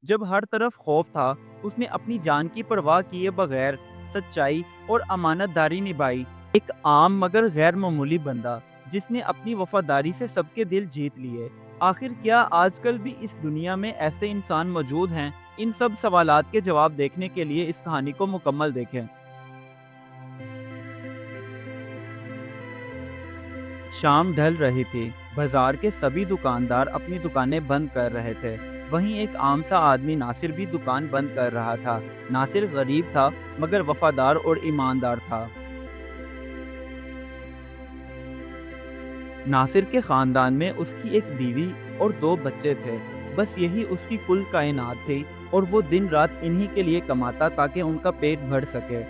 जब हर तरफ खौफ था, उसने अपनी जान की परवाह किए बगैर सच्चाई और अमानतदारी निभाई। एक आम मगर गैर मामूली बंदा, जिसने अपनी वफादारी से सबके दिल जीत लिए। आखिर क्या आजकल भी इस दुनिया में ऐसे इंसान मौजूद हैं? इन सब सवालात के जवाब देखने के लिए इस कहानी को मुकम्मल देखें। शाम ढल रही थी। बाजार के सभी दुकानदार अपनी दुकानें बंद कर रहे थे। वहीं एक आम सा आदमी नासिर भी दुकान बंद कर रहा था। नासिर गरीब था, मगर वफादार और ईमानदार था। नासिर के खानदान में उसकी एक बीवी और दो बच्चे थे। बस यही उसकी कुल कायनात थी, और वो दिन रात इन्हीं के लिए कमाता ताकि उनका पेट भर सके।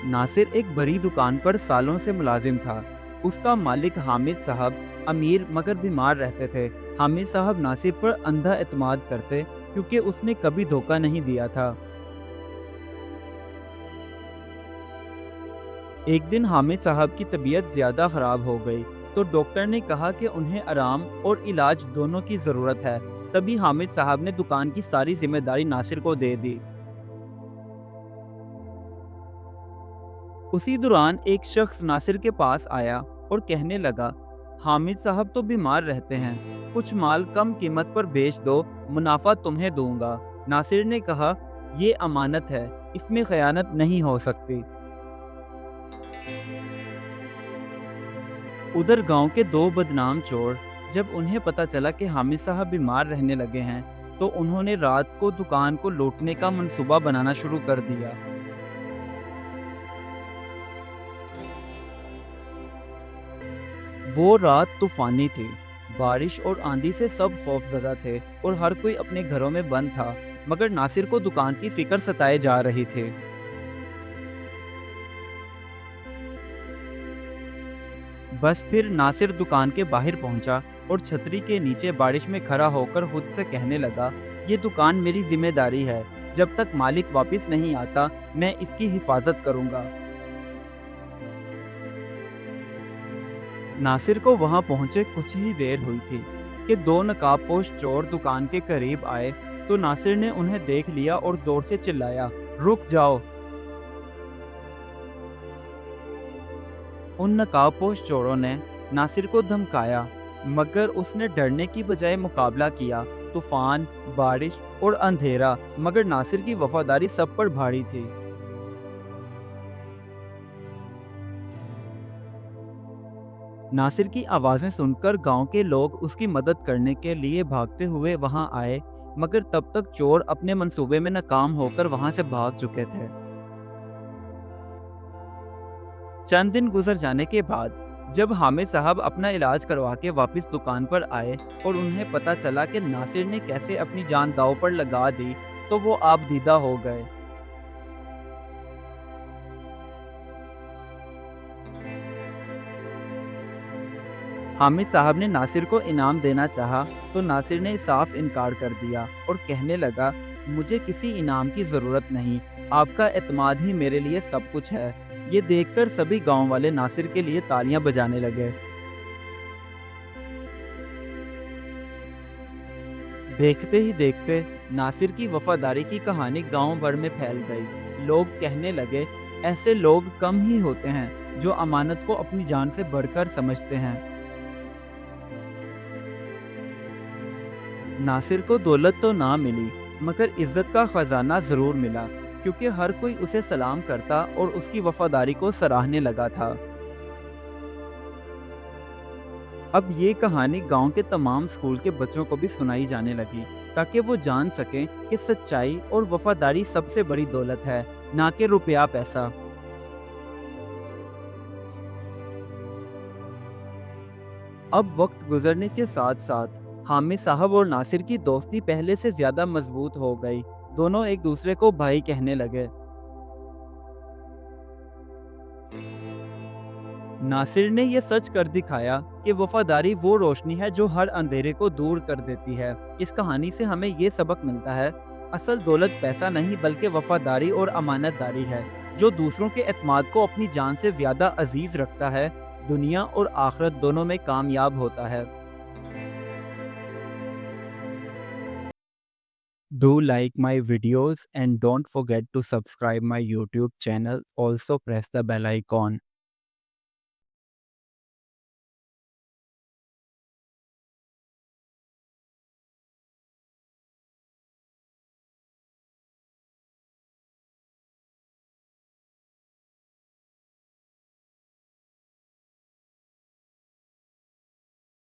नासिर एक बड़ी दुकान पर सालों से मुलाजिम था। उसका मालिक हामिद साहब अमीर मगर बीमार रहते थे। हामिद साहब नासिर पर अंधा एतमाद करते, क्योंकि उसने कभी धोखा नहीं दिया था। एक दिन हामिद साहब की तबीयत ज़्यादा ख़राब हो गई, तो डॉक्टर ने कहा कि उन्हें आराम और इलाज दोनों की ज़रूरत है। तभी हामिद साहब ने दुकान की सारी जिम्मेदारी नासिर को दे दी। उसी दौरान एक शख्स नासिर के पास आया और कहने लगा, हामिद साहब तो बीमार रहते हैं, कुछ माल कम कीमत पर बेच दो, मुनाफा तुम्हें दूंगा। नासिर ने कहा, ये अमानत है, इसमें खयानत नहीं हो सकती। उधर गांव के दो बदनाम चोर, जब उन्हें पता चला कि हामिद साहब बीमार रहने लगे हैं, तो उन्होंने रात को दुकान को लूटने का मंसूबा बनाना शुरू कर दिया। वो रात तूफानी थी। बारिश और आंधी से सब खौफजदा थे और हर कोई अपने घरों में बंद था, मगर नासिर को दुकान की फिक्र सताए जा रही थी। बस फिर नासिर दुकान के बाहर पहुंचा और छतरी के नीचे बारिश में खड़ा होकर खुद से कहने लगा, ये दुकान मेरी जिम्मेदारी है। जब तक मालिक वापस नहीं आता, मैं इसकी हिफाजत करूंगा। नासिर को वहां पहुंचे कुछ ही देर हुई थी कि दो नकाबपोश चोर दुकान के करीब आए। तो नासिर ने उन्हें देख लिया और जोर से चिल्लाया, रुक जाओ। उन नकाबपोश चोरों ने नासिर को धमकाया, मगर उसने डरने की बजाय मुकाबला किया। तूफान, बारिश और अंधेरा, मगर नासिर की वफादारी सब पर भारी थी। नासिर की आवाज़ें सुनकर गांव के लोग उसकी मदद करने के लिए भागते हुए वहां आए, मगर तब तक चोर अपने मंसूबे में नाकाम होकर वहां से भाग चुके थे। चंद दिन गुजर जाने के बाद जब हामिद साहब अपना इलाज करवा के वापस दुकान पर आए और उन्हें पता चला कि नासिर ने कैसे अपनी जान दांव पर लगा दी, तो वो आपदीदा हो गए। हामिद साहब ने नासिर को इनाम देना चाहा, तो नासिर ने साफ इनकार कर दिया और कहने लगा, मुझे किसी इनाम की ज़रूरत नहीं, आपका एतमाद ही मेरे लिए सब कुछ है। ये देखकर सभी गांव वाले नासिर के लिए तालियां बजाने लगे। देखते ही देखते नासिर की वफादारी की कहानी गांव भर में फैल गई। लोग कहने लगे, ऐसे लोग कम ही होते हैं जो अमानत को अपनी जान से बढ़कर समझते हैं। नासिर को दौलत तो ना मिली, मगर इज्जत का खजाना जरूर मिला, क्योंकि हर कोई उसे सलाम करता और उसकी वफादारी को सराहने लगा था। अब ये कहानी गांव के तमाम स्कूल के बच्चों को भी सुनाई जाने लगी, ताकि वो जान सकें कि सच्चाई और वफादारी सबसे बड़ी दौलत है, ना कि रुपया पैसा। अब वक्त गुजरने के साथ साथ हामिद साहब और नासिर की दोस्ती पहले से ज्यादा मजबूत हो गई। दोनों एक दूसरे को भाई कहने लगे। नासिर ने यह सच कर दिखाया कि वफादारी वो रोशनी है जो हर अंधेरे को दूर कर देती है। इस कहानी से हमें ये सबक मिलता है, असल दौलत पैसा नहीं बल्कि वफादारी और अमानतदारी है। जो दूसरों के एतमाद को अपनी जान से ज्यादा अजीज रखता है, دنیا اور آخرت دونوں میں کامیاب ہوتا ہے۔ Do like my videos and don't forget to subscribe my YouTube channel. Also press the bell icon.